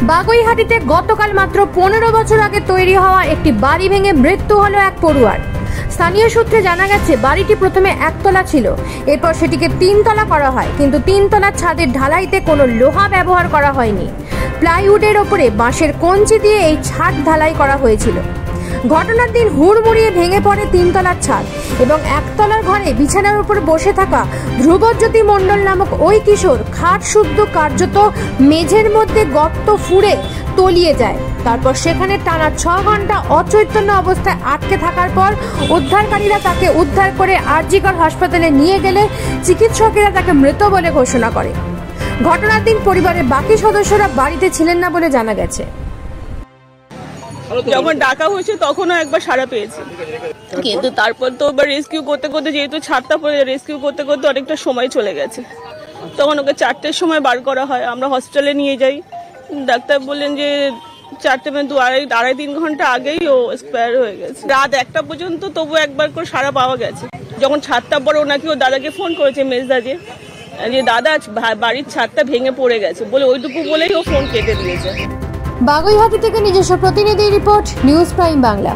বাগুইহাটিতে গতকাল মাত্র 15 বছর আগে তৈরি হওয়া একটি বাড়ি ভেঙে মৃত্যু হলো এক পড়ুয়ার। স্থানীয় সূত্রে জানা গেছে, বাড়িটি প্রথমে একতলা ছিল, এরপর সেটিকে 3 তলা করা হয়, কিন্তু 3 তলার ছাদের ঢালাইতে কোনো লোহা ব্যবহার করা হয়নি। প্লাইউডের ওপরে বাঁশের কঞ্চি দিয়ে এই ছাদ ঢালাই করা হয়েছিল। ঘটনার দিন হুড়মুড়িয়ে ভেঙে পড়ে 3 তলার ছাদ এবং একতলার ঘরে বিছানার উপর বসে থাকা ধ্রুবজ্যোতি মণ্ডল নামক ওই কিশোর খাট শুদ্ধ কার্যত মেঝের মধ্যে গর্ত ফুঁড়ে তলিয়ে যায়। তারপর সেখানে টানা 6 ঘন্টা অচৈতন্য অবস্থায় আটকে থাকার পর উদ্ধারকারীরা তাকে উদ্ধার করে আরজিকর হাসপাতালে নিয়ে গেলে চিকিৎসকেরা তাকে মৃত বলে ঘোষণা করে। ঘটনার দিন পরিবারের বাকি সদস্যরা বাড়িতে ছিলেন না বলে জানা গেছে। যখন ডাকা হয়েছে তখনও একবার সাড়া পেয়েছি, কিন্তু তারপর তো এবার রেস্কিউ করতে করতে, যেহেতু ছাদটা পড়ে, রেস্কিউ করতে করতে অনেকটা সময় চলে গেছে। তখন ওকে 4টের সময় বার করা হয়, আমরা হসপিটালে নিয়ে যাই। ডাক্তার বললেন যে 4টে মানে 2-3 ঘন্টা আগেই ও এক্সপায়ার হয়ে গেছে। রাত 1টা পর্যন্ত তবু একবার করে সাড়া পাওয়া গেছে। যখন ছাদটা পড়ে, ওনাকে ও দাদাকে ফোন করেছে, মেজদা যে দাদা বাড়ির ছাদটা ভেঙে পড়ে গেছে বলে, ওইটুকু বলেই ও ফোন কেটে দিয়েছে। বাগুইহাটি থেকে নিজস্ব প্রতিনিধি রিপোর্ট, নিউজ প্রাইম বাংলা।